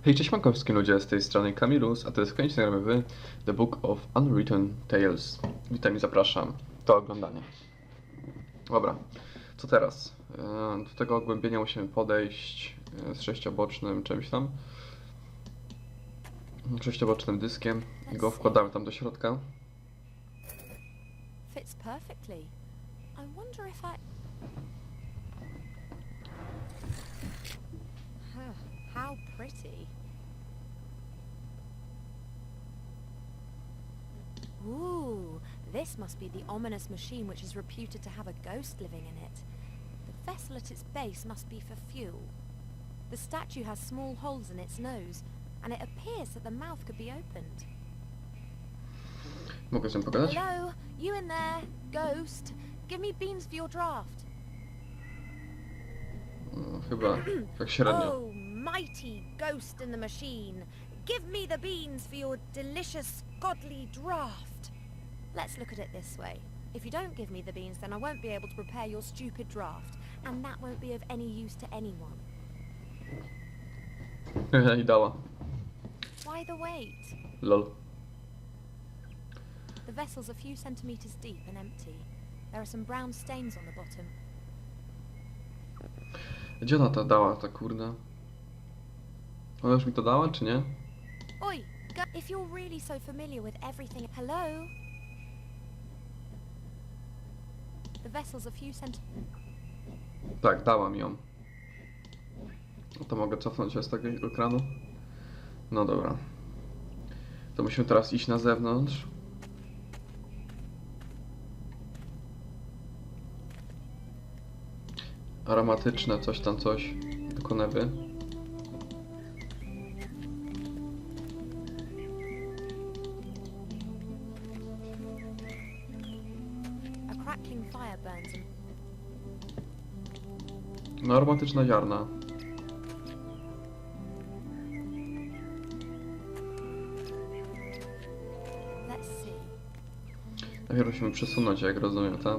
Hej, cześć makowskie ludzie, z tej strony Kamilus, a to jest kolejny nagramy w The Book of Unwritten Tales. Witam i zapraszam do oglądania. Dobra, co teraz? Do tego ogłębienia musimy podejść z sześciobocznym czymś tam. Sześciobocznym dyskiem i go wkładamy tam do środka. Fits perfectly. I wonder if How pretty. Ooh, this must be the ominous machine which is reputed to have a ghost living in it. The vessel at its base must be for fuel. The statue has small holes in its nose, and it appears that the mouth could be opened. Mogę z nim pogadać? Hello, you in there, ghost? Give me beans for your draft. Chyba tak średnio. Oh, mighty ghost in the machine, give me the beans for your delicious, godly draft. Let's look at it this way. If you don't give me the beans, then I won't be able to prepare your stupid draft, and that won't be of any use to anyone. I dała. Why the wait? Lol. The vessel's a few centimeters deep and empty. There are some brown stains on the bottom. Gdzie ona to dała, ta kurna? Ona już mi to dała, czy nie? Oi, if you're really so familiar with everything... Hello? The vessel's a few Tak, dała mi ją. No to mogę cofnąć się z tego ekranu? No dobra. To musimy teraz iść na zewnątrz. Aromatyczne, coś tam, coś. Do konewy. A crackling fire burns in... No, aromatyczne ziarna. Let's see. Najpierw musimy przesunąć, jak rozumiem, tak?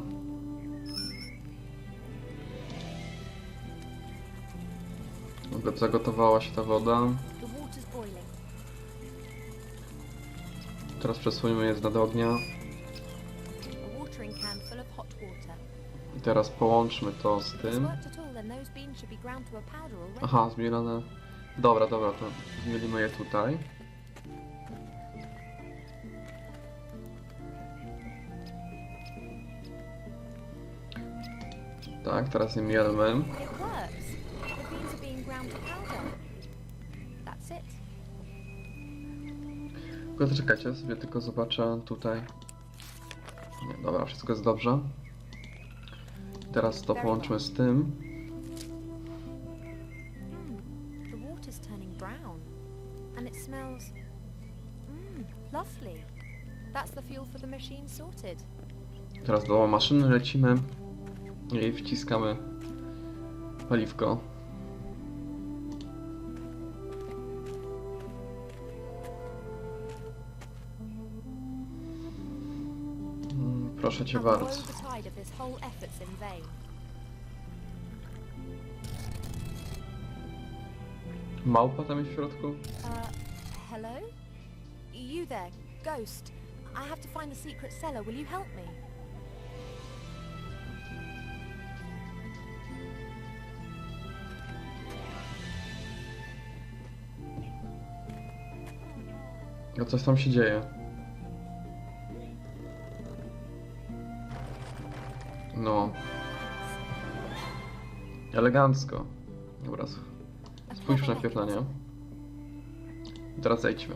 Zagotowała się ta woda. The water's boiling. Teraz przesuniemy je z nad ognia. A watering can full of hot water. I teraz połączmy to z If it's tym. worked at all, then those beans should be ground to a powder already. Aha, zmielone. Dobra, to zmielimy je tutaj. Tak, teraz je mielmy. It works. The beans are being ground to powder. That's it. Tylko czekajcie, sobie tylko zobaczę tutaj. Nie, dobra, wszystko jest dobrze. Teraz to połączmy z tym. The water's turning brown. And it smells... lovely. That's the fuel for the machine sorted. Teraz do maszyny lecimy i wciskamy paliwko. Proszę cię And woe bardzo. the tide of this whole effort's in vain. Małpa tam jest w środku? Hello? You there, ghost. I have to find the secret cellar. Will you help me? A coś tam się dzieje. No. Elegancko. Dobra, spójrz na świetlenie. I teraz zejdźmy.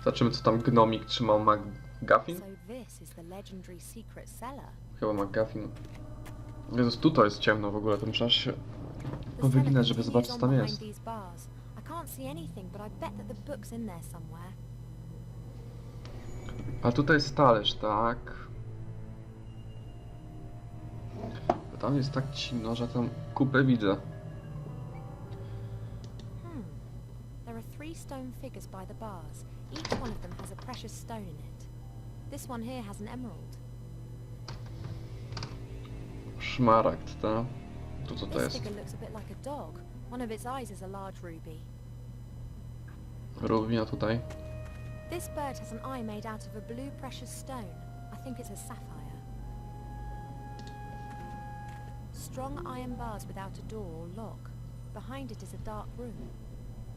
Zobaczymy, co tam gnomik trzymał MacGuffin? So this is the legendary secret cellar. Chyba MacGuffin. Jezus, tutaj jest ciemno w ogóle, to muszę aż się The powyginać, cellar żeby continues zobaczyć, co on tam behind jest. these bars. I can't see anything, but I bet that the book's in there somewhere. A tutaj jest talerz, tak? Tam jest tak ciemno, że tam kupę widzę. There are 3 stone figures by the bars. Each one of them has a precious stone in it. This one here has an emerald. Szmaragd, tak? Tu co to This jest? figure looks a bit like a dog. One of its eyes is a large ruby. Rubina tutaj. This bird has an eye made out of a blue precious stone. I think it's a sapphire. Strong iron bars without a door or lock. Behind it is a dark room.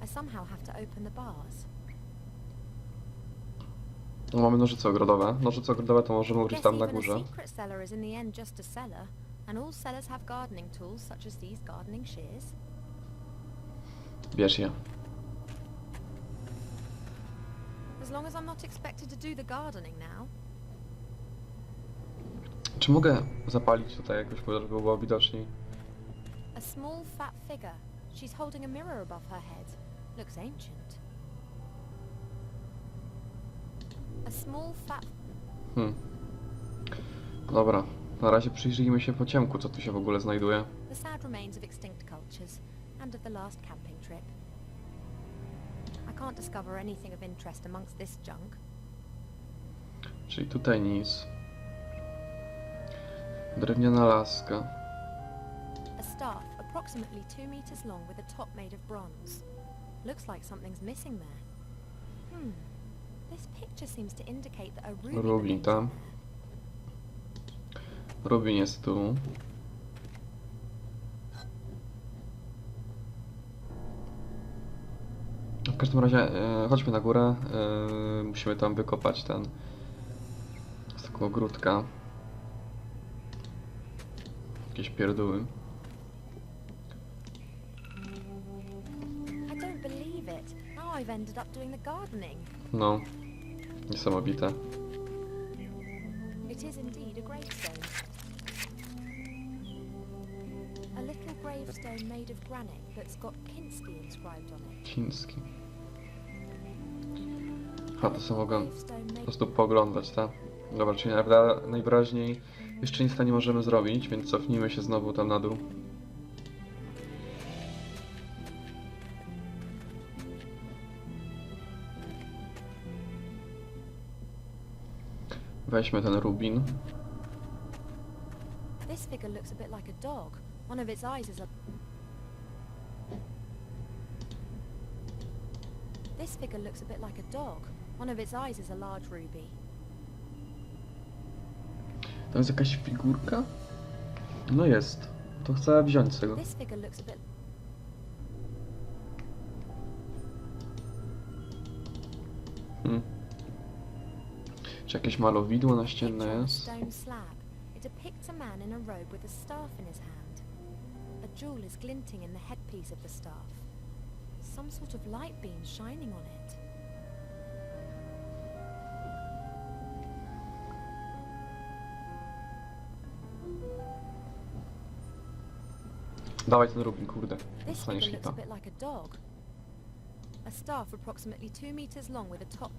I somehow have to open the bars. No, mamy nożyce ogrodowe. Nożyce ogrodowe to możemy użyć Guess tam na even a górze. secret cellar is in the end just a cellar, and all cellars have gardening tools such as these gardening shears. Bierz je. As long as I'm not expected to do the gardening now. Czy mogę zapalić tutaj jakoś, żeby było widoczniej? A small fat figure. She's holding a mirror above her head. Looks ancient. A small fat... Dobra, na razie przyjrzyjmy się po ciemku, co tu się w ogóle znajduje. The sad remains of extinct cultures, and of the last camping trip. I can't discover anything of interest amongst this junk. Czyli tutaj nic. Drewniana laska. A staff approximately 2 meters long with a top made of bronze. Looks like something's missing there. This picture seems to indicate that a ruby Rubin belongs tam. in there. Rubin jest tu. W każdym razie chodźmy na górę. Musimy tam wykopać ten z takiego ogródka. Jakieś pierdóły. I don't believe it. Now I've ended up doing the gardening. No, niesamowite. It is indeed a gravestone. A little gravestone made of granite that's got Kinski inscribed on it. Chiński. A to co mogę Gravestone po made... prostu pooglądać, tak? Dobra, czyli najwyraźniej jeszcze nic tam nie możemy zrobić, więc cofnijmy się znowu tam na dół. Weźmy ten rubin. This figure looks a bit like a dog. One of its eyes is a... This figure looks a bit like a dog. One of its eyes is a large ruby. To jest jakaś figurka? No jest. To chcę wziąć z tego. This figure looks a bit... Czy jakieś malowidło A naścienne picture on a jest? stone slab. It depicts a man in a robe with a staff in his hand. A jewel is glinting in the headpiece of the staff. Some sort of light beam shining on it. Dawaj ten rubin, kurde. This Dostaniesz figure looks a hita. bit like a dog. A staff approximately 2 meters long with a top...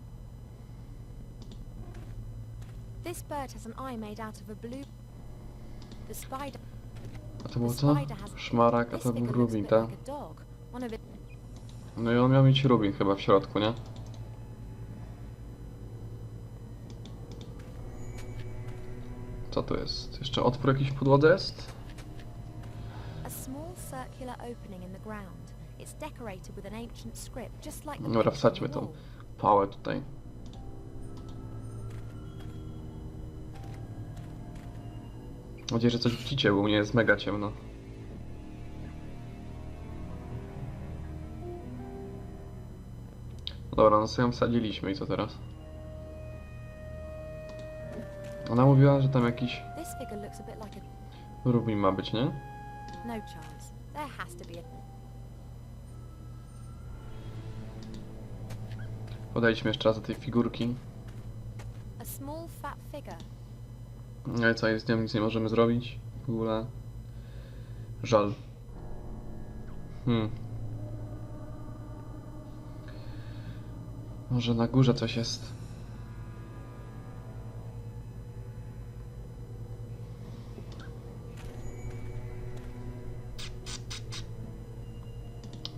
This bird has an eye made out of a blue... The spider... A to było co? Szmarak, a This to był figure looks a rubin, bit tak? like a dog. One of it... No i on miał mieć rubin chyba w środku, nie? Co to jest? Jeszcze otwór jakiś w podłodze jest? A small circular opening in the ground. It's decorated with an ancient script, just like the Dobra, picture on wsadźmy the tą wall. pałę tutaj. Mam nadzieję, że coś widzicie, bo u mnie jest mega ciemno. Dobra, no sobie ją wsadziliśmy i co teraz? Ona mówiła, że tam jakiś This figure looks a bit like a... rubin ma być, nie? No chance. There has to be a... Podejdźmy jeszcze raz do tej figurki. A small fat figure. No i co, z nią nic nie możemy zrobić? W ogóle. Żal. Może na górze coś jest.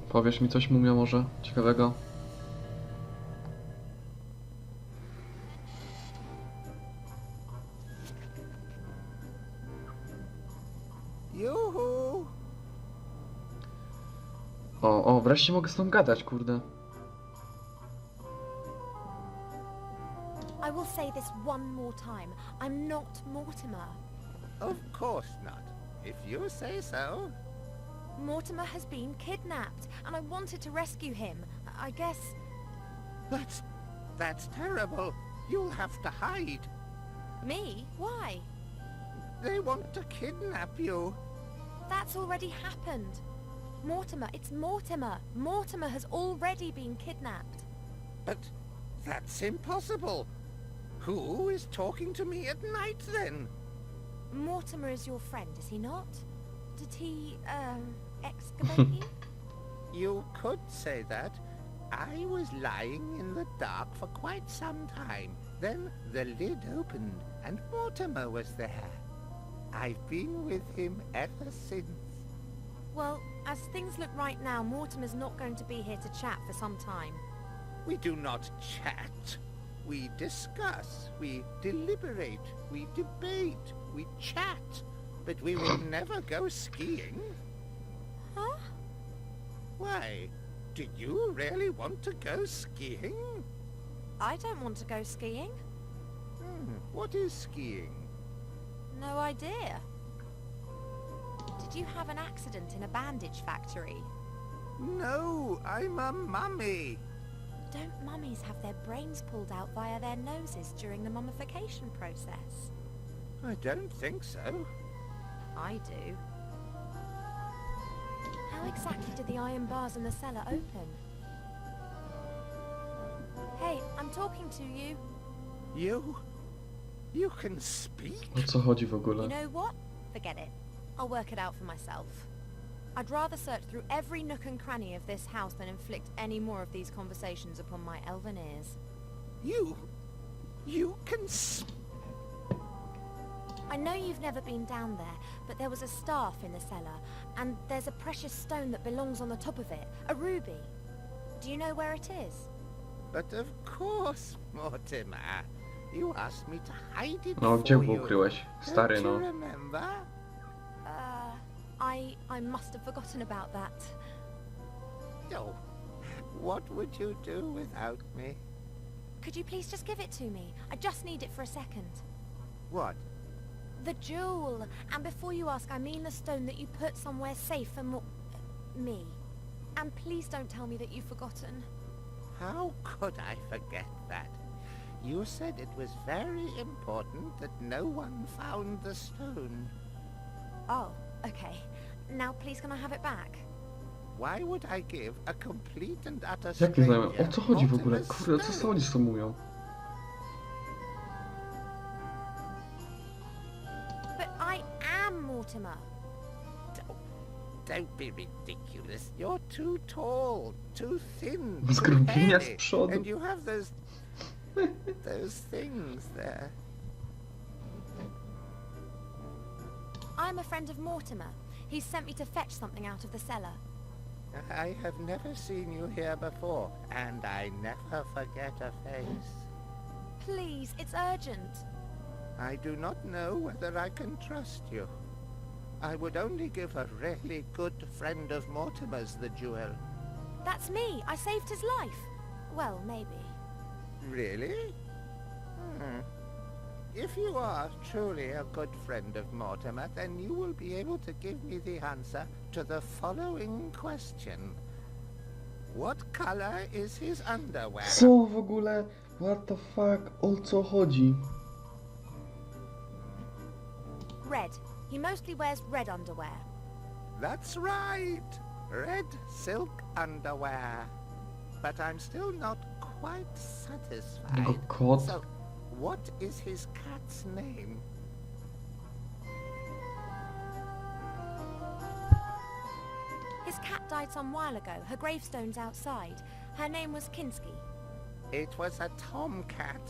Powiesz mi coś, mumio, może ciekawego? Yoo-hoo! O, wreszcie mogę z tą gadać, kurde. I will say this one more time. I'm not Mortimer. Of course not. If you say so. Mortimer has been kidnapped, and I wanted to rescue him. I guess... That's terrible. You'll have to hide. Me? Why? They want to kidnap you. That's already happened. Mortimer, it's Mortimer. Mortimer has already been kidnapped. But that's impossible. Who is talking to me at night then? Mortimer is your friend, is he not? Did he, excavate you? You could say that. I was lying in the dark for quite some time. Then the lid opened and Mortimer was there. I've been with him ever since. Well, as things look right now, Mortimer's not going to be here to chat for some time. We do not chat. We discuss, we deliberate, we debate, we chat. But we will never go skiing. Huh? Why? Do you really want to go skiing? I don't want to go skiing. What is skiing? No idea. Did you have an accident in a bandage factory? No, I'm a mummy. Don't mummies have their brains pulled out via their noses during the mummification process? I don't think so. I do. How exactly did the iron bars in the cellar open? Hey, I'm talking to you. You can speak? O co chodzi w You ogóle? know what? Forget it. I'll work it out for myself. I'd rather search through every nook and cranny of this house than inflict any more of these conversations upon my elven ears. You can speak? I know you've never been down there, but there was a staff in the cellar, and there's a precious stone that belongs on the top of it, a ruby. Do you know where it is? But of course, Mortimer. You asked me to hide it No, for gdzie go you. ukryłeś? Stary, Don't no. you remember? I must have forgotten about that. Oh, what would you do without me? Could you please just give it to me? I just need it for a second. What? The jewel! And before you ask, I mean the stone that you put somewhere safe for me. And please don't tell me that you've forgotten. How could I forget that? You said it was very important that no one found the stone. Oh, okay. Now please can I have it back? Why would I give a complete and utter Jak nie znałem? stranger O co chodzi w ogóle? Mortimer's Kurde, co stone? oni z tą mówią? But I am Mortimer. Don't be ridiculous. You're too tall, too thin, too Zgrubienia z hairy, przodu. and you have those things there. I'm a friend of Mortimer. He's sent me to fetch something out of the cellar. I have never seen you here before, and I never forget a face. Please, it's urgent. I do not know whether I can trust you. I would only give a really good friend of Mortimer's the jewel. That's me. I saved his life. Well, maybe. Really? If you are truly a good friend of Mortimer, then you will be able to give me the answer to the following question. What color is his underwear? Co w ogóle? What the fuck? O co chodzi? Red. He mostly wears red underwear. That's right! Red silk underwear. But I'm still not quite satisfied. Jego kot? So, what is his cat's name? His cat died some while ago. Her gravestone's outside. Her name was Kinski. It was a tomcat.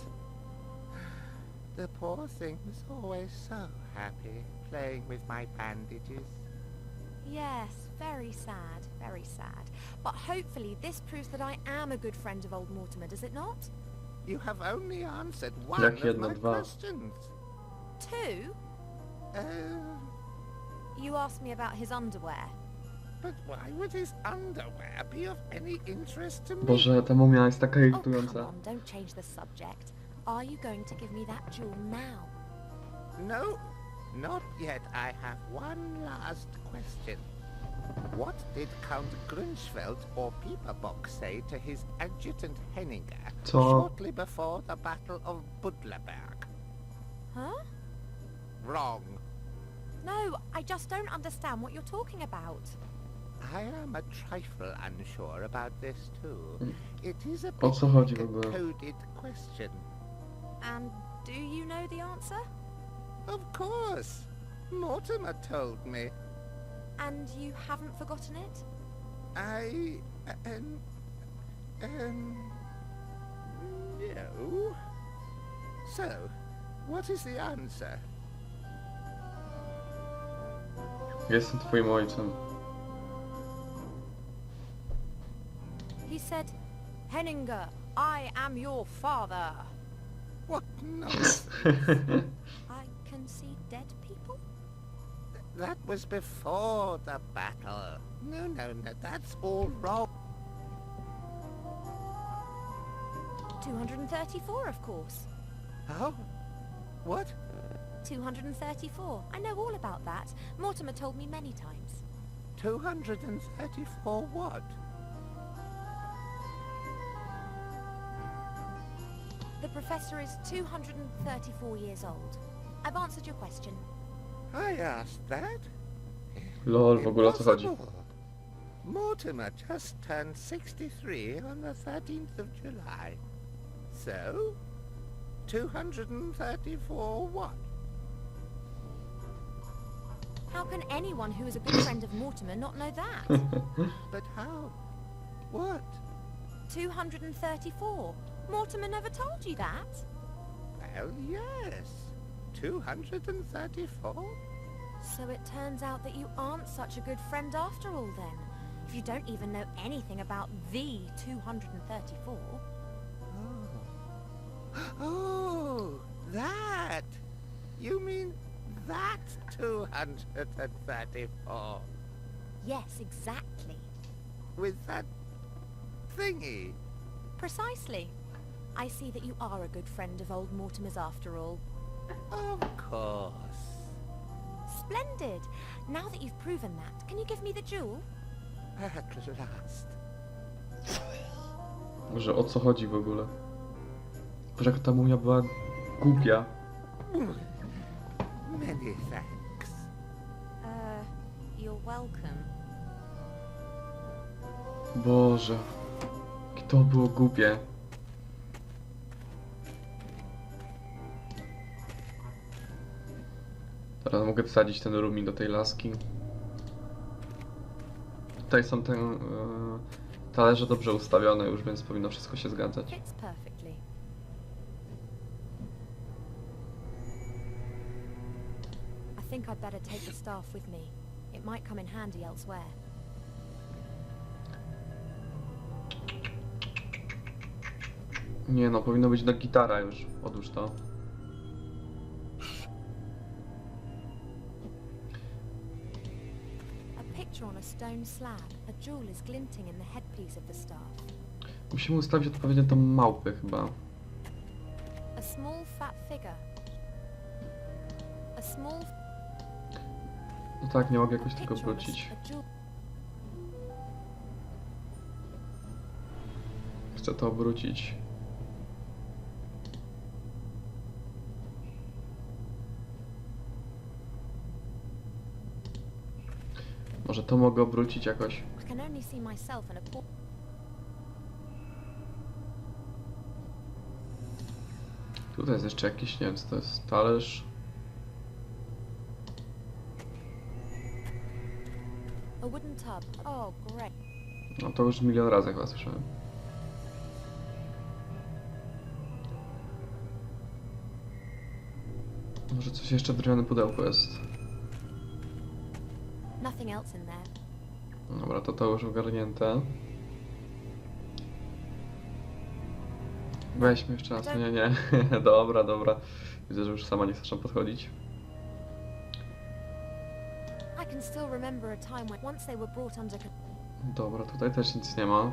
The poor thing was always so happy playing with my bandages. Yes, very sad, very sad. But hopefully this proves that I am a good friend of old Mortimer, does it not? You have only answered one Jak of jedno, my dwa. questions. Two? You asked me about his underwear. But why would his underwear be of any interest to me? Boże, ta mumia jest taka Oh, irytująca. come on, don't change the subject. Are you going to give me that jewel now? No, not yet. I have one last question. What did Count Grunschfeld or Pieperbock say to his adjutant Henninger Co? shortly before the Battle of Budleberg? Huh? Wrong. No, I just don't understand what you're talking about. I am a trifle unsure about this too. It is a O co chodzi bit w ogóle? coded question. And do you know the answer? Of course. Mortimer told me. And you haven't forgotten it? I... no. So, what is the answer? Jestem twoim ojcem. He said, Henninger, I am your father. What nonsense. I can see dead people? That was before the battle. No, that's all wrong. 234, of course. Oh? What? 234. I know all about that. Mortimer told me many times. 234 what? The professor is 234 years old. I've answered your question. I asked that. Lol, w ogóle o co chodzi? Impossible. Mortimer just turned 63 on the 13th of July. So, 234 what? How can anyone who is a good friend of Mortimer not know that? But how? What? 234. Mortimer never told you that? Well, yes. 234? So it turns out that you aren't such a good friend after all then. If you don't even know anything about the 234. Oh, that! You mean that 234? Yes, exactly. With that thingy? Precisely. I see that you are a good friend of old Mortimer's after all. Of course. Splendid. Now that you've proven that, can you give me the jewel? At last. Może o co chodzi w ogóle? Boże, jaka ta mumia była głupia. Many thanks. You're welcome. Boże. Jak to było głupie. Teraz mogę wsadzić ten rumin do tej laski. Tutaj są te talerze dobrze ustawione już, więc powinno wszystko się zgadzać. Fits perfectly. I think I'd better take the staff with me. It might come in handy elsewhere. Nie no, powinno być na gitara już. Odłóż to. A picture on a stone slab. A jewel is glinting in the headpiece of the staff. Musimy ustawić odpowiednio tą małpę chyba. A small fat figure. A small No tak, nie mogę a jakoś tego picture on a wrócić. a jewel. Chcę to obrócić. Może to mogę obrócić jakoś. I can only see myself in a Tutaj jest jeszcze jakiś, nie wiem co to jest, talerz. a wooden tub. Oh, great. No to już milion razy chyba słyszałem. Może coś jeszcze w drewnianym pudełku jest. Nothing else in there. Dobra, to już ogarnięte. Weźmy jeszcze raz, nie. Dobra. Widzę, że już sama nie chcesz tam podchodzić. I can can still remember a time when once they were brought under Dobra, tutaj też nic nie ma.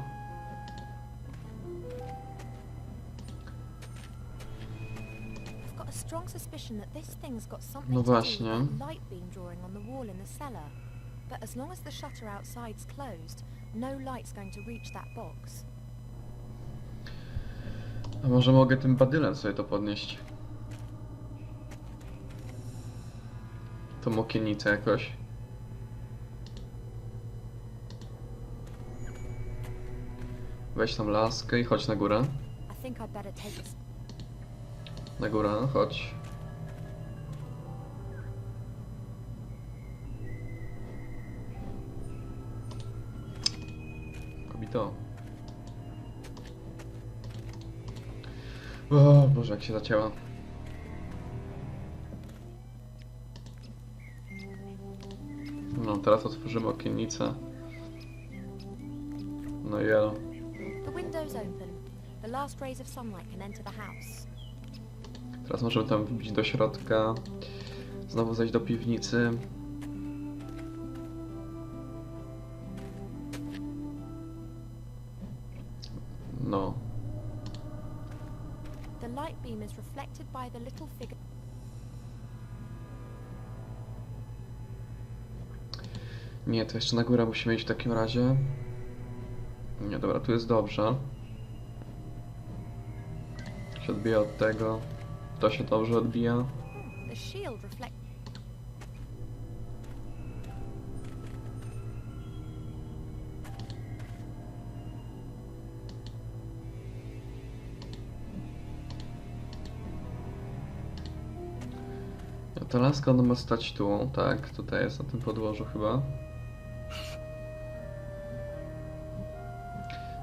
I've got a strong suspicion that this thing's got something No to do właśnie. with that light beam drawing on the wall in the cellar. But as long as the shutter outside's closed, no light's going to reach that box. A może mogę tym badylem sobie to podnieść? Tą okienicę jakoś. Weź tam laskę i chodź na górę. I think I'd better take this. Na górę, no chodź. Kobito. O Boże, jak się zacięła. No, teraz otworzymy okienicę. No i elo. The window's open. The last rays of sunlight can enter the house. Teraz możemy tam wbić do środka. Znowu zejść do piwnicy. No. The light beam is reflected by the little figure. Nie, to jeszcze na górę musimy iść w takim razie. Nie, dobra, tu jest dobrze. Się odbija od tego. To się dobrze odbija. The shield reflect. No, ta laska ona ma stać tu, tak? Tutaj jest na tym podłożu chyba.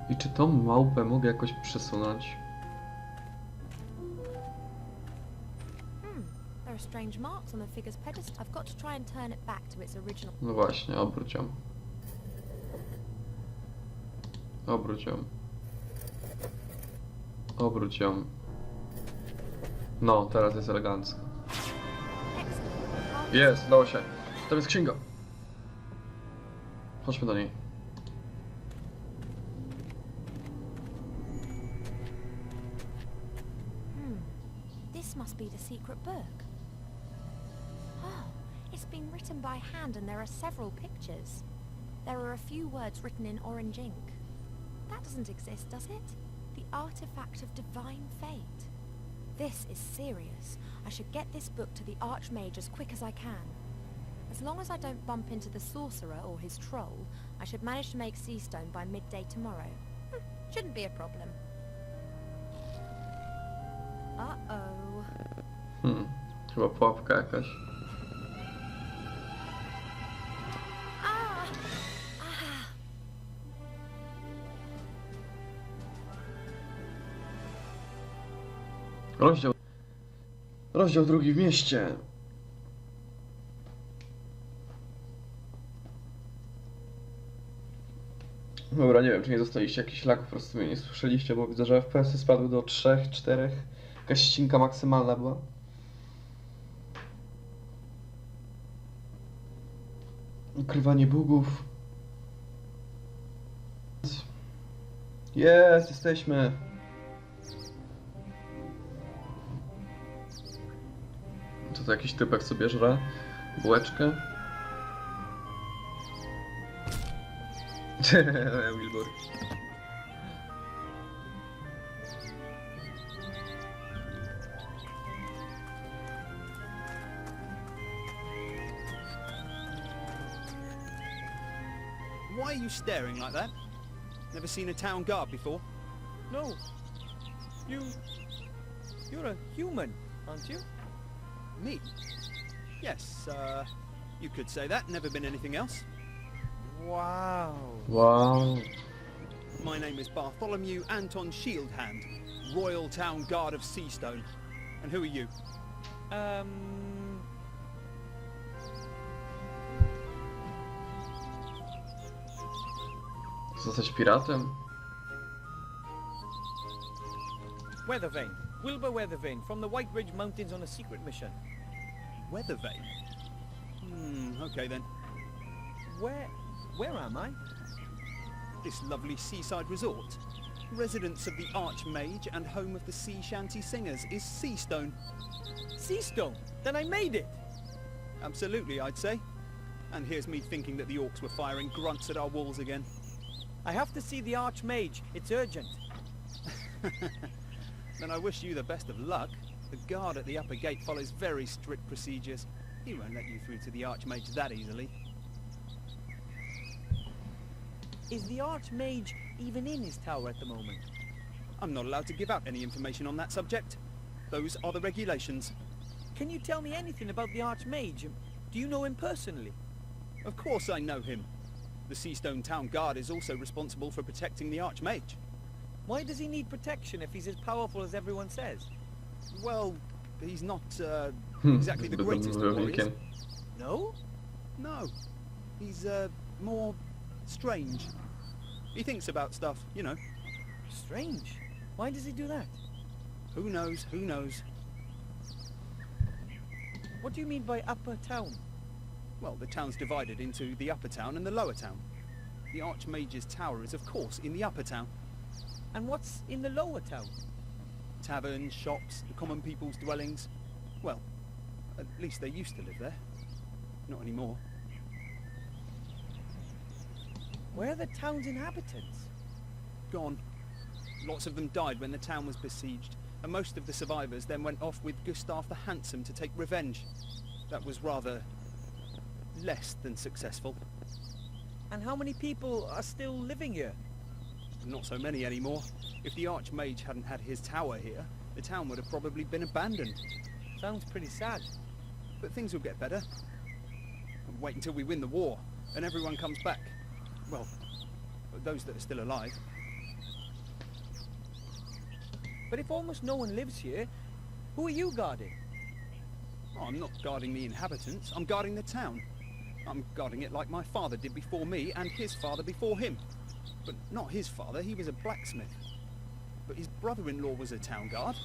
I czy tą małpę mogę jakoś przesunąć? There are strange marks on the figure's pedestal. I've got to try and turn it back to its original. No właśnie, obróć ją. Obróć ją. Obróć ją. No, teraz jest elegancko. Excellent. Jest, udało się. Tam jest księga. Chodźmy do niej. This must be the secret book. Oh, it's been written by hand and there are several pictures. There are a few words written in orange ink. That doesn't exist, does it? The artifact of divine fate. This is serious. I should get this book to the Archmage as quick as I can. As long as I don't bump into the sorcerer or his troll, I should manage to make Seastone by midday tomorrow. Shouldn't be a problem. Uh-oh. Chyba pułapka jakaś. Ah! Ah! Rozdział drugi w mieście. Dobra, nie wiem, czy nie dostaliście jakichś lagów, po prostu mnie nie słyszeliście, bo widzę, że FPS-y spadły do 3, 4. Jakaś ścinka maksymalna była. Ukrywanie bugów. Jest, jesteśmy. Co to jakiś typek sobie żre? Bułeczkę? Wilbur. Why are you staring like that? Never seen a town guard before? No. You're a human, aren't you? Me? Yes, you could say that. Never been anything else. Wow. Wow. My name is Bartholomew Anton Shieldhand, Royal Town Guard of Seastone. And who are you? Zostać piratem? Weathervane. Wilbur Weathervane from the White Ridge Mountains on a secret mission. Weathervane? Okay then. Where am I? This lovely seaside resort, residence of the Archmage and home of the sea shanty singers, is Seastone. Seastone? Then I made it! Absolutely, I'd say. And here's me thinking that the orcs were firing grunts at our walls again. I have to see the Archmage. It's urgent. Then I wish you the best of luck. The guard at the upper gate follows very strict procedures. He won't let you through to the Archmage that easily. Is the Archmage even in his tower at the moment? I'm not allowed to give out any information on that subject. Those are the regulations. Can you tell me anything about the Archmage? Do you know him personally? Of course I know him. The Seastone Town Guard is also responsible for protecting the Archmage. Why does he need protection if he's as powerful as everyone says? Well, he's not exactly the greatest of warriors. Wojownikiem. No? No. He's more strange. He thinks about stuff, you know. Strange. Why does he do that? Who knows, who knows. What do you mean by upper town? Well, the town's divided into the upper town and the lower town. The Archmage's tower is, of course, in the upper town. And what's in the lower town? Taverns, shops, the common people's dwellings. Well, at least they used to live there. Not anymore. Where are the town's inhabitants? Gone. Lots of them died when the town was besieged, and most of the survivors then went off with Gustav the Handsome to take revenge. That was rather less than successful. And how many people are still living here? Not so many anymore. If the Archmage hadn't had his tower here, the town would have probably been abandoned. Sounds pretty sad. But things will get better. Wait until we win the war, and everyone comes back. Well, those that are still alive. But if almost no one lives here, who are you guarding? Oh, I'm not guarding the inhabitants, I'm guarding the town. I'm guarding it like my father did before me, and his father before him. But not his father, he was a blacksmith. But his brother-in-law was a town guard,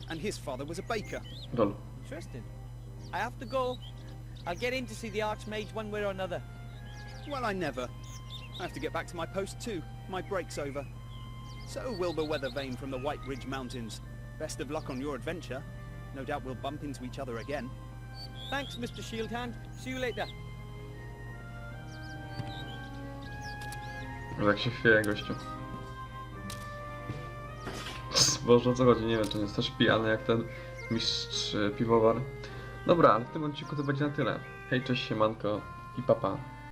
and his father was a baker. Lol. Interesting. I have to go. I'll get in to see the Archmage one way or another. Well, I never. I have to get back to my post too. My break's over. So, Wilbur Weathervane from the White Ridge Mountains. Best of luck on your adventure. No doubt we'll bump into each other again. Thanks, Mr. Shieldhand. See you later. Jak się chwieje gościu. Boże, o co chodzi? Nie wiem, czy on jest też pijany jak ten mistrz piwowar. Dobra, ale w tym odcinku to będzie na tyle. Hej, cześć, siemanko i papa.